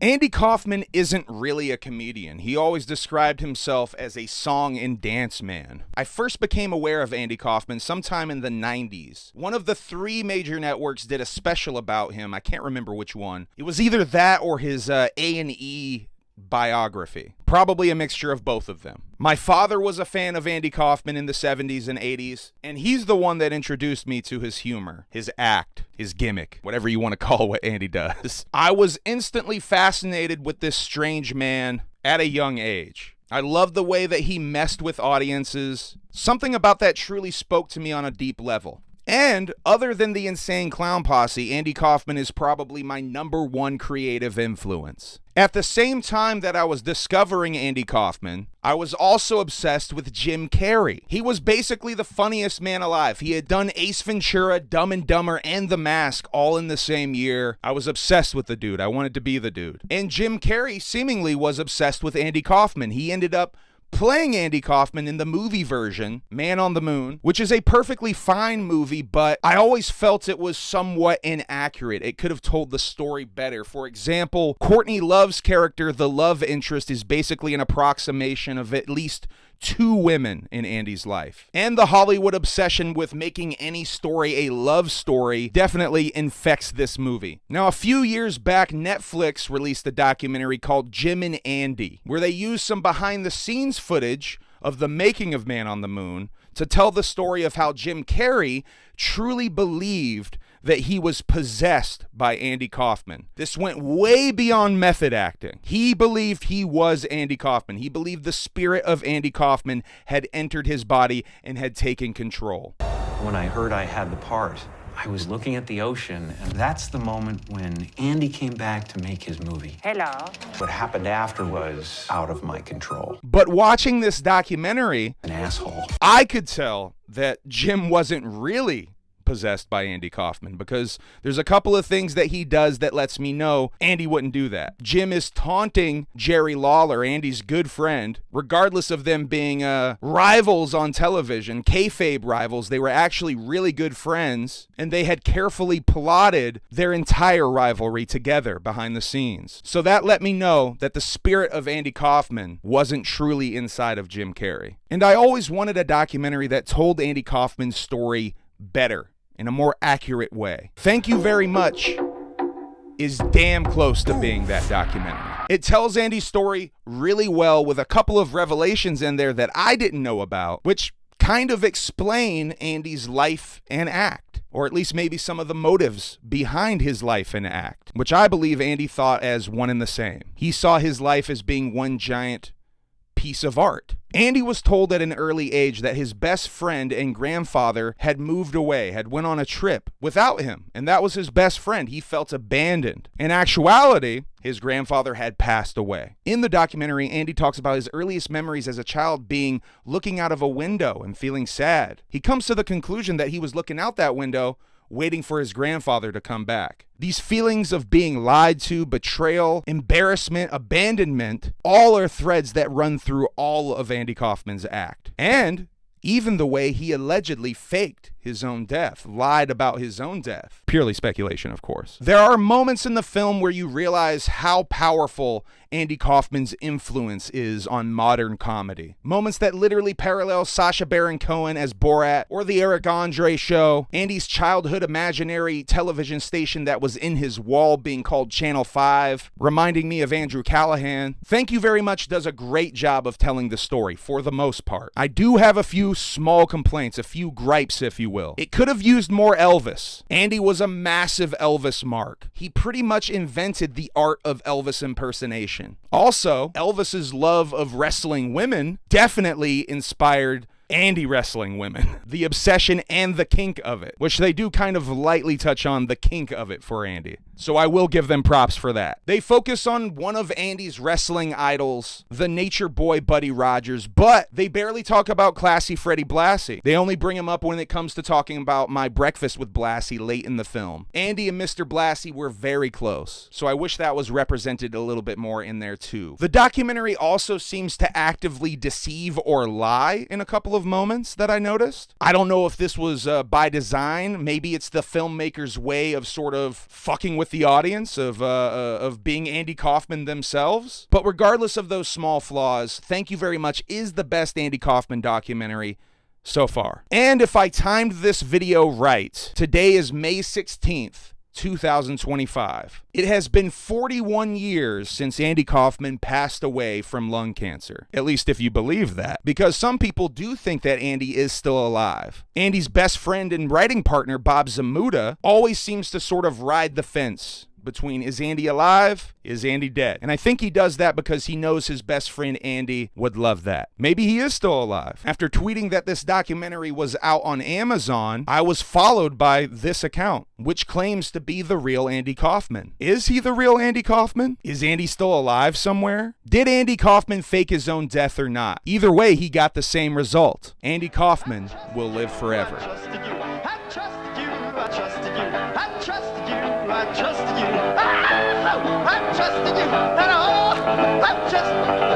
Andy Kaufman isn't really a comedian. He always described himself as a song and dance man. I first became aware of Andy Kaufman sometime in the 90s. One of the 3 major networks did a special about him. I can't remember which one. It was either that or his A&E biography. Probably a mixture of both of them. My father was a fan of Andy Kaufman in the 70s and 80s, and he's the one that introduced me to his humor, his act, his gimmick, whatever you want to call what Andy does. I was instantly fascinated with this strange man at a young age. I loved the way that he messed with audiences. Something about that truly spoke to me on a deep level. And other than the Insane Clown Posse, Andy Kaufman is probably my #1 creative influence. At the same time that I was discovering Andy Kaufman, I was also obsessed with Jim Carrey. He was basically the funniest man alive. He had done Ace Ventura, Dumb and Dumber, and The Mask all in the same year. I was obsessed with the dude. I wanted to be the dude. And Jim Carrey seemingly was obsessed with Andy Kaufman. He ended up playing Andy Kaufman in the movie version, Man on the Moon, which is a perfectly fine movie, but I always felt it was somewhat inaccurate. It could have told the story better. For example, Courtney Love's character, the love interest, is basically an approximation of at least 2 women in Andy's life. And the Hollywood obsession with making any story a love story definitely infects this movie. Now, a few years back, Netflix released a documentary called Jim and Andy, where they used some behind-the-scenes footage of the making of Man on the Moon to tell the story of how Jim Carrey truly believed that he was possessed by Andy Kaufman. This went way beyond method acting. He believed he was Andy Kaufman. He believed the spirit of Andy Kaufman had entered his body and had taken control. When I heard I had the part, I was looking at the ocean, and that's the moment when Andy came back to make his movie. Hello. What happened after was out of my control. But watching this documentary, An asshole. I could tell that Jim wasn't really possessed by Andy Kaufman, because there's a couple of things that he does that lets me know Andy wouldn't do that. Jim is taunting Jerry Lawler, Andy's good friend, regardless of them being rivals on television, kayfabe rivals. They were actually really good friends, and they had carefully plotted their entire rivalry together behind the scenes. So that let me know that the spirit of Andy Kaufman wasn't truly inside of Jim Carrey. And I always wanted a documentary that told Andy Kaufman's story better, in a more accurate way. Thank You Very Much is damn close to being that documentary. It tells Andy's story really well, with a couple of revelations in there that I didn't know about, which kind of explain Andy's life and act, or at least maybe some of the motives behind his life and act, which I believe Andy thought as one and the same. He saw his life as being one giant piece of art. Andy was told at an early age that his best friend and grandfather had moved away, had went on a trip without him, and that was his best friend. He felt abandoned. In actuality, his grandfather had passed away. In the documentary, Andy talks about his earliest memories as a child being looking out of a window and feeling sad. He comes to the conclusion that he was looking out that window waiting for his grandfather to come back. These feelings of being lied to, betrayal, embarrassment, abandonment, all are threads that run through all of Andy Kaufman's act. And even the way he allegedly faked his own death, lied about his own death. Purely speculation, of course. There are moments in the film where you realize how powerful Andy Kaufman's influence is on modern comedy. Moments that literally parallel Sacha Baron Cohen as Borat, or The Eric Andre Show, Andy's childhood imaginary television station that was in his wall being called Channel 5, reminding me of Andrew Callahan. Thank You Very Much does a great job of telling the story, for the most part. I do have a few small complaints, a few gripes, if you will. It could have used more Elvis. Andy was a massive Elvis mark. He pretty much invented the art of Elvis impersonation. Also, Elvis's love of wrestling women definitely inspired Andy wrestling women. The obsession and the kink of it, which they do kind of lightly touch on the kink of it for Andy. So I will give them props for that. They focus on one of Andy's wrestling idols, the nature boy Buddy Rogers, but they barely talk about classy Freddie Blassie. They only bring him up when it comes to talking about My Breakfast with Blassie late in the film. Andy and Mr. Blassie were very close, so I wish that was represented a little bit more in there too. The documentary also seems to actively deceive or lie in a couple of moments that I noticed. I don't know if this was by design. Maybe it's the filmmaker's way of sort of fucking with with the audience of being Andy Kaufman themselves. But regardless of those small flaws, Thank You Very Much is the best Andy Kaufman documentary so far. And if I timed this video right, today is May 16th, 2025. It has been 41 years since Andy Kaufman passed away from lung cancer. At least if you believe that. Because some people do think that Andy is still alive. Andy's best friend and writing partner, Bob Zamuda, always seems to sort of ride the fence between is Andy alive, is Andy dead? And I think he does that because he knows his best friend Andy would love that. Maybe he is still alive. After tweeting that this documentary was out on Amazon, I was followed by this account, which claims to be the real Andy Kaufman. Is he the real Andy Kaufman? Is Andy still alive somewhere? Did Andy Kaufman fake his own death or not? Either way, he got the same result. Andy Kaufman will live forever. I trusted you. I trusted you. I trusted you. I trusted you. I trusted you. And oh, I trusted